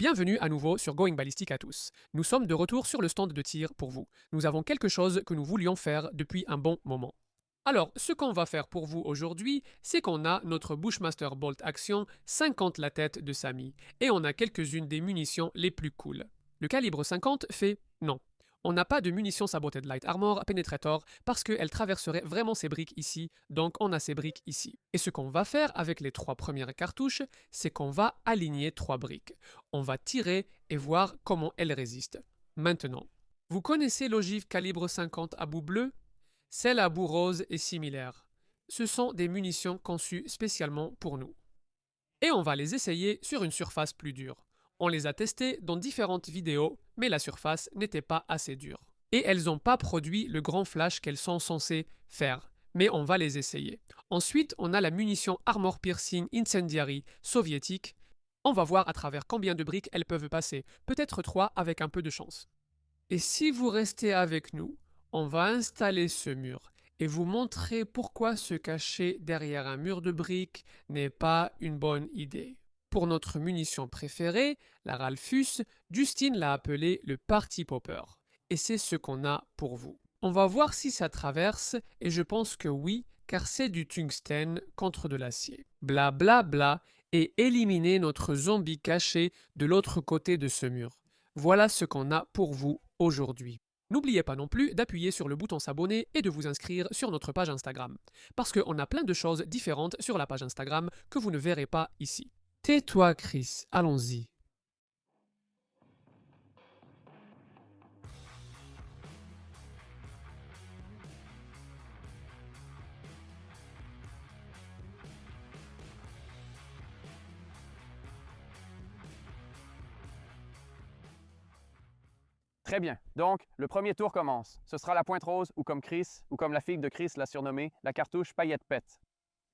Bienvenue à nouveau sur Going Ballistic à tous. Nous sommes de retour sur le stand de tir pour vous. Nous avons quelque chose que nous voulions faire depuis un bon moment. Alors, ce qu'on va faire pour vous aujourd'hui, c'est qu'on a notre Bushmaster Bolt Action 50 la tête de Samy, et on a quelques-unes des munitions les plus cool. Le calibre 50 fait non. On n'a pas de munitions Saboted Light Armor Penetrator parce qu'elle traverserait vraiment ces briques ici, donc on a ces briques ici. Et ce qu'on va faire avec les 3 premières cartouches, c'est qu'on va aligner 3 briques. On va tirer et voir comment elles résistent. Maintenant, vous connaissez l'ogive calibre 50 à bout bleu? Celle à bout rose est similaire. Ce sont des munitions conçues spécialement pour nous. Et on va les essayer sur une surface plus dure. On les a testées dans différentes vidéos, mais la surface n'était pas assez dure. Et elles n'ont pas produit le grand flash qu'elles sont censées faire, mais on va les essayer. Ensuite, on a la munition Armor Piercing Incendiary soviétique. On va voir à travers combien de briques elles peuvent passer, peut-être 3 avec un peu de chance. Et si vous restez avec nous, on va installer ce mur et vous montrer pourquoi se cacher derrière un mur de briques n'est pas une bonne idée. Pour notre munition préférée, la Ralphus, Justine l'a appelée le Party Popper. Et c'est ce qu'on a pour vous. On va voir si ça traverse, et je pense que oui, car c'est du tungstène contre de l'acier. Bla bla bla, et éliminer notre zombie caché de l'autre côté de ce mur. Voilà ce qu'on a pour vous aujourd'hui. N'oubliez pas non plus d'appuyer sur le bouton s'abonner et de vous inscrire sur notre page Instagram. Parce qu'on a plein de choses différentes sur la page Instagram que vous ne verrez pas ici. Tais-toi, Chris, allons-y. Très bien. Donc, le premier tour commence. Ce sera la pointe rose ou comme Chris, ou comme la fille de Chris l'a surnommée, la cartouche paillette pet.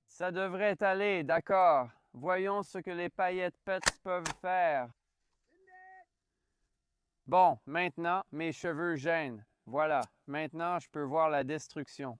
Ça devrait aller, d'accord. Voyons ce que les paillettes pets peuvent faire. Bon, maintenant, mes cheveux gênent. Voilà, maintenant je peux voir la destruction.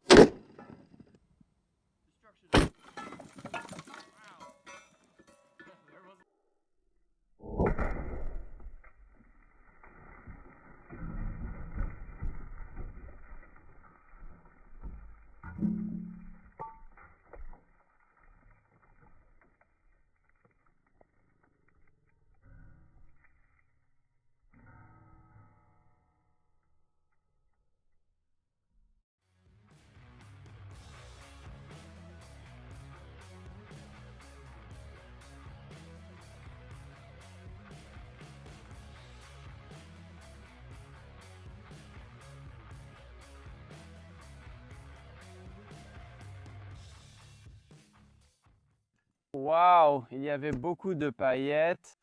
Wow, il y avait beaucoup de paillettes.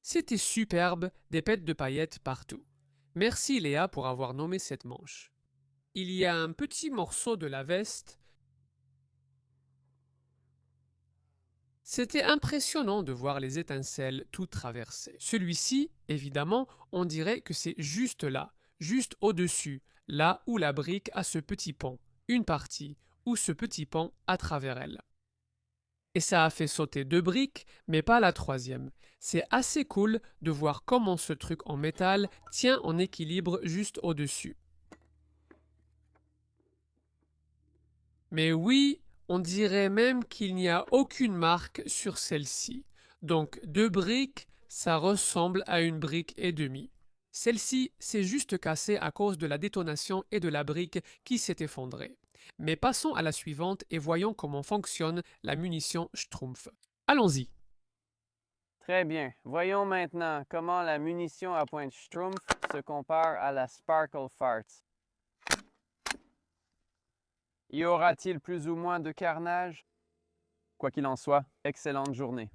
C'était superbe, des pets de paillettes partout. Merci Léa pour avoir nommé cette manche. Il y a un petit morceau de la veste. C'était impressionnant de voir les étincelles tout traverser. Celui-ci, évidemment, on dirait que c'est juste là, juste au-dessus, là où la brique a ce petit pont, une partie, ou ce petit pont à travers elle. Et ça a fait sauter 2 briques, mais pas la troisième. C'est assez cool de voir comment ce truc en métal tient en équilibre juste au-dessus. Mais oui, on dirait même qu'il n'y a aucune marque sur celle-ci. Donc 2 briques, ça ressemble à une brique et demie. Celle-ci s'est juste cassée à cause de la détonation et de la brique qui s'est effondrée. Mais passons à la suivante et voyons comment fonctionne la munition Schtroumpf. Allons-y. Très bien. Voyons maintenant comment la munition à pointe Schtroumpf se compare à la Sparkle Farts. Y aura-t-il plus ou moins de carnage? Quoi qu'il en soit, excellente journée.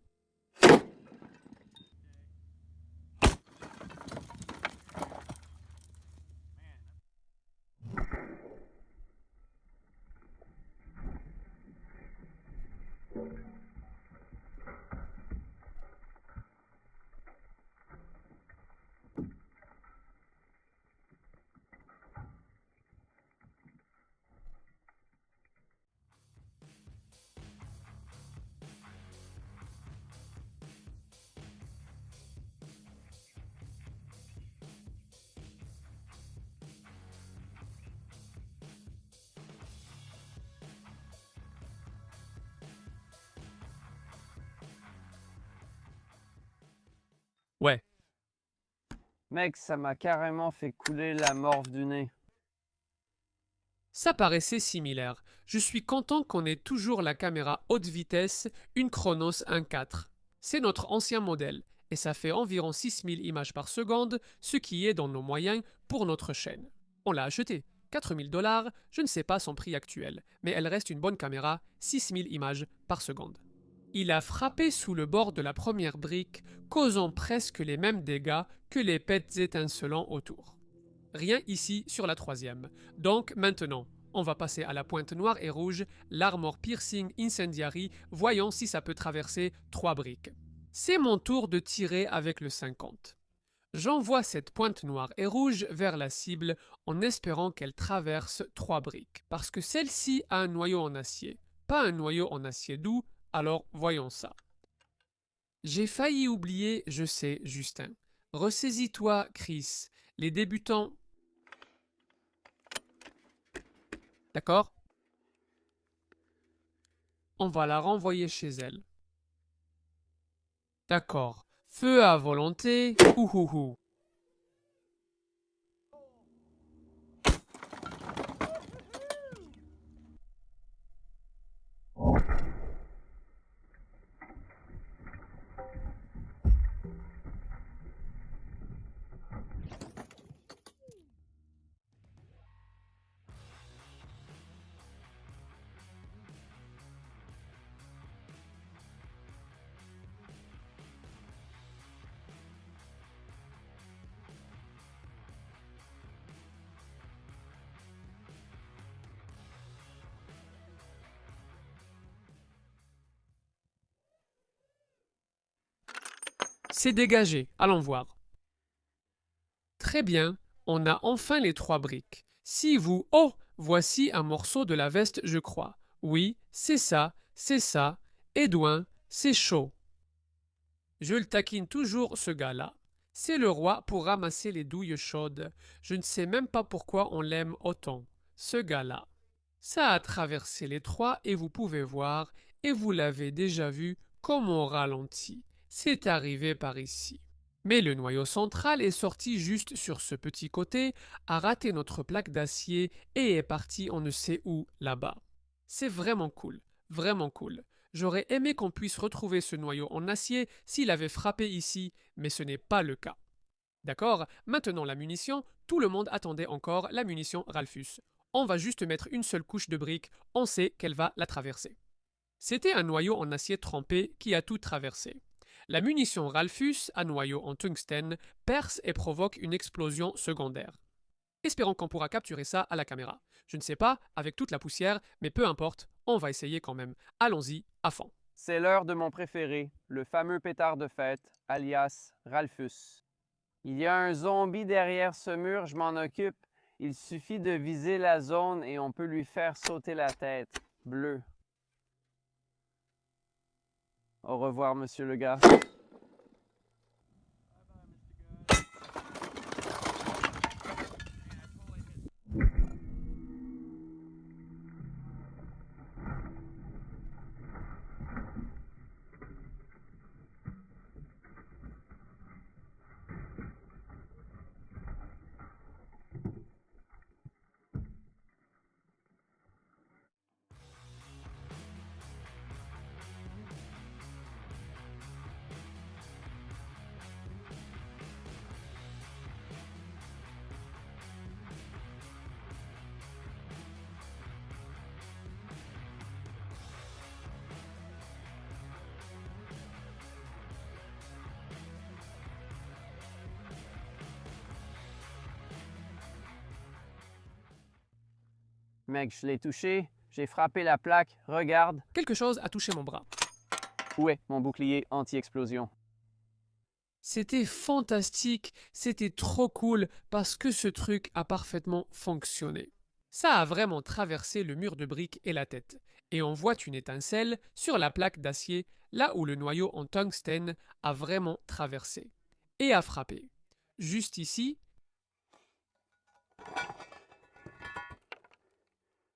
Mec, ça m'a carrément fait couler la morve du nez. Ça paraissait similaire. Je suis content qu'on ait toujours la caméra haute vitesse, une Chronos 1.4. C'est notre ancien modèle, et ça fait environ 6000 images par seconde, ce qui est dans nos moyens pour notre chaîne. On l'a acheté, 4000 $, je ne sais pas son prix actuel, mais elle reste une bonne caméra, 6000 images par seconde. Il a frappé sous le bord de la première brique, causant presque les mêmes dégâts que les pets étincelants autour. Rien ici sur la troisième. Donc maintenant, on va passer à la pointe noire et rouge, l'Armor Piercing Incendiary, voyons si ça peut traverser 3 briques. C'est mon tour de tirer avec le 50. J'envoie cette pointe noire et rouge vers la cible en espérant qu'elle traverse 3 briques, parce que celle-ci a un noyau en acier, pas un noyau en acier doux, alors voyons ça. J'ai failli oublier, je sais, Justin. Ressaisis-toi, Chris. Les débutants... D'accord? On va la renvoyer chez elle. D'accord. Feu à volonté. Ouhouhou. C'est dégagé, allons voir. Très bien, on a enfin les 3 briques. Si vous... Oh, voici un morceau de la veste, je crois. Oui, c'est ça, Edouin, c'est chaud. Je le taquine toujours, ce gars-là. C'est le roi pour ramasser les douilles chaudes. Je ne sais même pas pourquoi on l'aime autant. Ce gars-là. Ça a traversé les 3 et vous pouvez voir, et vous l'avez déjà vu, comme on ralentit. C'est arrivé par ici. Mais le noyau central est sorti juste sur ce petit côté, a raté notre plaque d'acier et est parti on ne sait où là-bas. C'est vraiment cool, vraiment cool. J'aurais aimé qu'on puisse retrouver ce noyau en acier s'il avait frappé ici, mais ce n'est pas le cas. D'accord? Maintenant la munition, tout le monde attendait encore la munition Ralphus. On va juste mettre une seule couche de briques, on sait qu'elle va la traverser. C'était un noyau en acier trempé qui a tout traversé. La munition Ralphus, à noyau en tungstène, perce et provoque une explosion secondaire. Espérons qu'on pourra capturer ça à la caméra. Je ne sais pas, avec toute la poussière, mais peu importe, on va essayer quand même. Allons-y, à fond. C'est l'heure de mon préféré, le fameux pétard de fête, alias Ralphus. Il y a un zombie derrière ce mur, je m'en occupe. Il suffit de viser la zone et on peut lui faire sauter la tête. Bleu. Au revoir, monsieur le gars. Mec, je l'ai touché, j'ai frappé la plaque, regarde. Quelque chose a touché mon bras. Où est mon bouclier anti-explosion? C'était fantastique, c'était trop cool parce que ce truc a parfaitement fonctionné. Ça a vraiment traversé le mur de briques et la tête, et on voit une étincelle sur la plaque d'acier là où le noyau en tungstène a vraiment traversé et a frappé. Juste ici,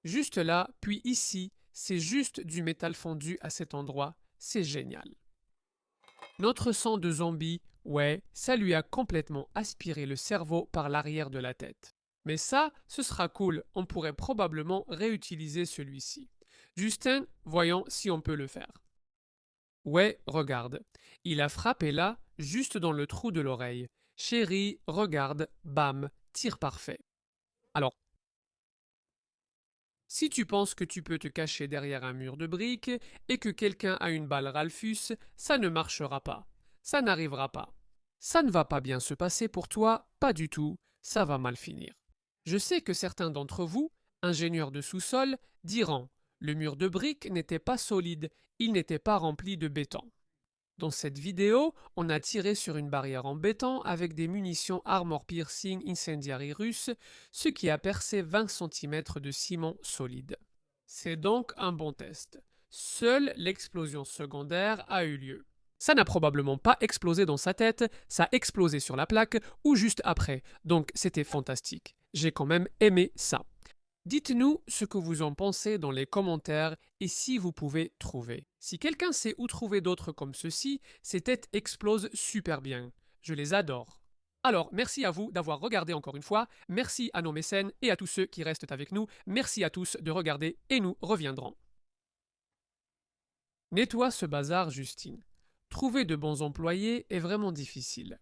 juste là, puis ici, c'est juste du métal fondu à cet endroit, c'est génial. Notre sang de zombie Ouais, ça lui a complètement aspiré le cerveau par l'arrière de la tête. Mais ça, ce sera cool, on pourrait probablement réutiliser celui-ci. Justin, voyons si on peut le faire. Ouais, regarde. Il a frappé là, juste dans le trou de l'oreille. Chérie, regarde, bam, tir parfait. Alors, si tu penses que tu peux te cacher derrière un mur de briques et que quelqu'un a une balle Ralphus, ça ne marchera pas. Ça n'arrivera pas. Ça ne va pas bien se passer pour toi, pas du tout. Ça va mal finir. Je sais que certains d'entre vous, ingénieurs de sous-sol, diront: le mur de briques n'était pas solide, il n'était pas rempli de béton. Dans cette vidéo, on a tiré sur une barrière en béton avec des munitions Armor Piercing Incendiary russes, ce qui a percé 20 cm de ciment solide. C'est donc un bon test. Seule l'explosion secondaire a eu lieu. Ça n'a probablement pas explosé dans sa tête, ça a explosé sur la plaque ou juste après, donc c'était fantastique. J'ai quand même aimé ça. Dites-nous ce que vous en pensez dans les commentaires et si vous pouvez trouver. Si quelqu'un sait où trouver d'autres comme ceux-ci, ces têtes explosent super bien. Je les adore. Alors, merci à vous d'avoir regardé encore une fois, merci à nos mécènes et à tous ceux qui restent avec nous, merci à tous de regarder et nous reviendrons. Nettoie ce bazar, Justine. Trouver de bons employés est vraiment difficile.